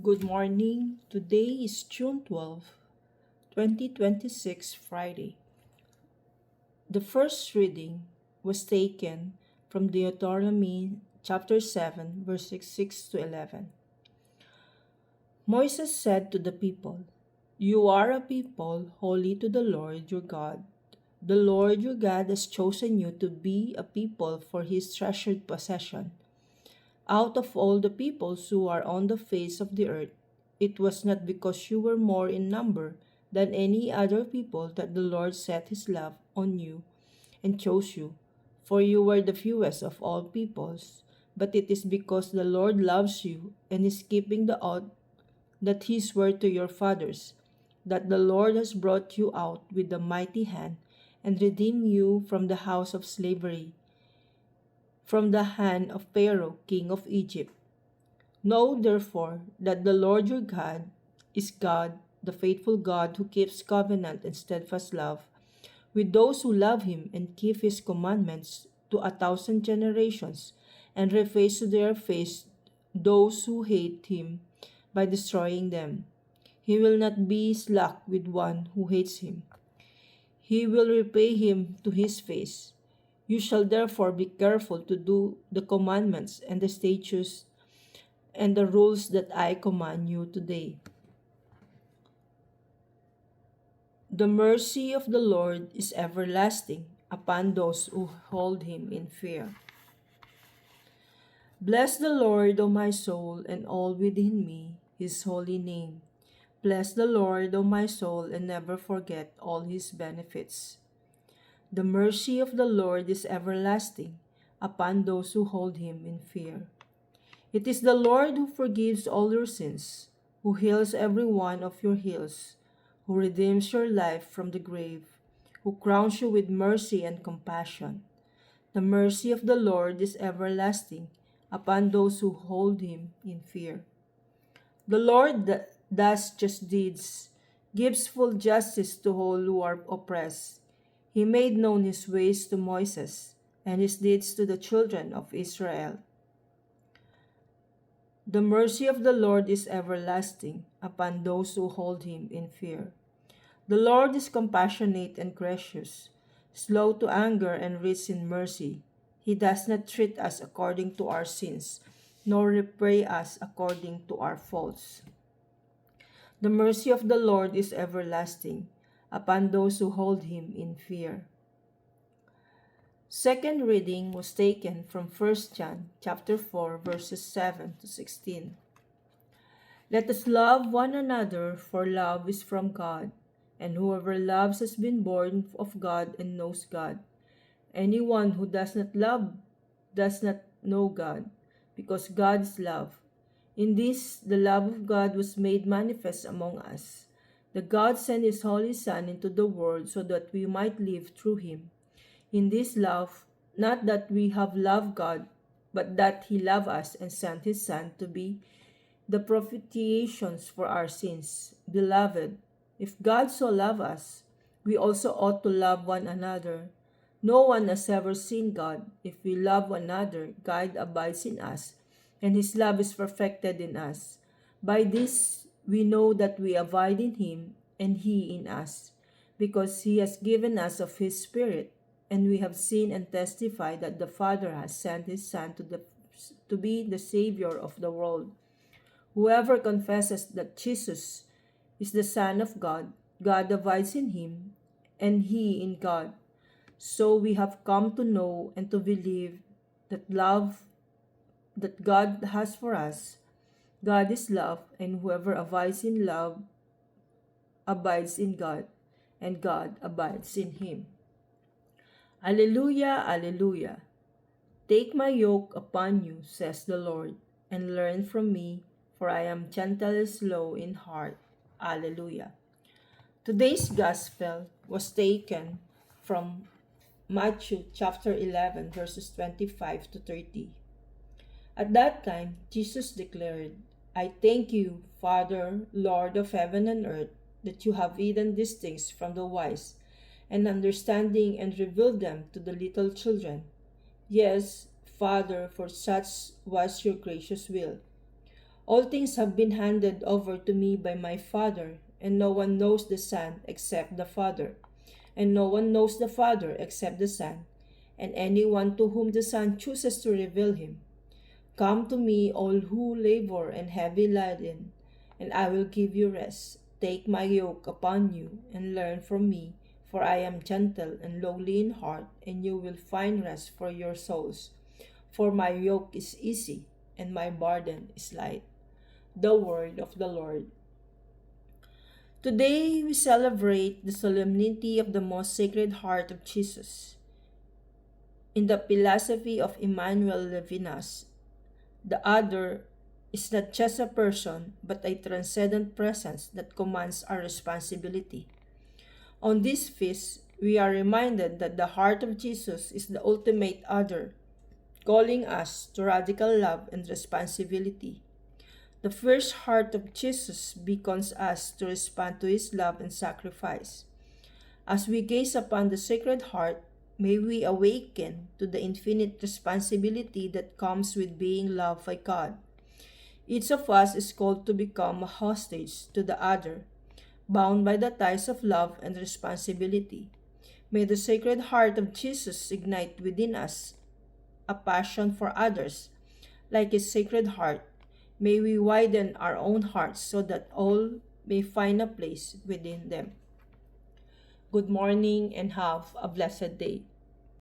Good morning. Today is June 12, 2026, Friday. The first reading was taken from Deuteronomy chapter 7, verses 6 to 11. Moses said to the people, "You are a people holy to the Lord your God. The Lord your God has chosen you to be a people for his treasured possession. Out of all the peoples who are on the face of the earth, it was not because you were more in number than any other people that the Lord set his love on you and chose you, for you were the fewest of all peoples, but it is because the Lord loves you and is keeping the oath that he swore to your fathers, that the Lord has brought you out with a mighty hand and redeemed you from the house of slavery, from the hand of Pharaoh, king of Egypt. Know therefore that the Lord your God is God, the faithful God who keeps covenant and steadfast love with those who love him and keep his commandments to 1,000 generations, and reface to their face those who hate him by destroying them. He will not be slack with one who hates him. He will repay him to his face. You shall therefore be careful to do the commandments and the statutes and the rules that I command you today. The mercy of the Lord is everlasting upon those who hold him in fear. Bless the Lord, O my soul, and all within me, his holy name. Bless the Lord, O my soul, and never forget all his benefits. The mercy of the Lord is everlasting upon those who hold him in fear. It is the Lord who forgives all your sins, who heals every one of your ills, who redeems your life from the grave, who crowns you with mercy and compassion. The mercy of the Lord is everlasting upon those who hold him in fear. The Lord does just deeds, gives full justice to all who are oppressed. He made known his ways to Moses, and his deeds to the children of Israel. The mercy of the Lord is everlasting upon those who hold him in fear. The Lord is compassionate and gracious, slow to anger and rich in mercy. He does not treat us according to our sins, nor repay us according to our faults. The mercy of the Lord is everlasting upon those who hold him in fear. Second reading was taken from 1 John chapter 4 verses 7 to 16. Let us love one another, for love is from God, and whoever loves has been born of God and knows God. Anyone who does not love does not know God, because God is love. In this, the love of God was made manifest among us. That God sent his Holy Son into the world so that we might live through him. In this love, not that we have loved God, but that he loved us and sent his Son to be the propitiations for our sins. Beloved, if God so loved us, we also ought to love one another. No one has ever seen God. If we love one another, God abides in us, and his love is perfected in us. By this we know that we abide in him, and he in us, because he has given us of his Spirit, and we have seen and testify that the Father has sent his Son to be the Savior of the world. Whoever confesses that Jesus is the Son of God, God abides in him, and he in God. So we have come to know and to believe that love that God has for us. God is love, and whoever abides in love abides in God, and God abides in him. Alleluia, alleluia. Take my yoke upon you, says the Lord, and learn from me, for I am gentle and slow in heart. Alleluia. Today's gospel was taken from Matthew chapter 11 verses 25 to 30. At that time, Jesus declared, I thank you, Father, Lord of heaven and earth, that you have hidden these things from the wise and understanding and revealed them to the little children. Yes, Father, for such was your gracious will. All things have been handed over to me by my Father, and no one knows the Son except the Father, and no one knows the Father except the Son, and anyone to whom the Son chooses to reveal him. Come to me, all who labor and heavy laden, and I will give you rest. Take my yoke upon you, and learn from me, for I am gentle and lowly in heart, and you will find rest for your souls. For my yoke is easy, and my burden is light. The word of the Lord. Today we celebrate the solemnity of the most sacred heart of Jesus. In the philosophy of Emmanuel Levinas, the other is not just a person, but a transcendent presence that commands our responsibility. On this feast, we are reminded that the heart of Jesus is the ultimate other, calling us to radical love and responsibility. The first heart of Jesus beckons us to respond to his love and sacrifice. As we gaze upon the Sacred Heart, may we awaken to the infinite responsibility that comes with being loved by God. Each of us is called to become a hostage to the other, bound by the ties of love and responsibility. May the Sacred Heart of Jesus ignite within us a passion for others, like his Sacred Heart. May we widen our own hearts so that all may find a place within them. Good morning and have a blessed day.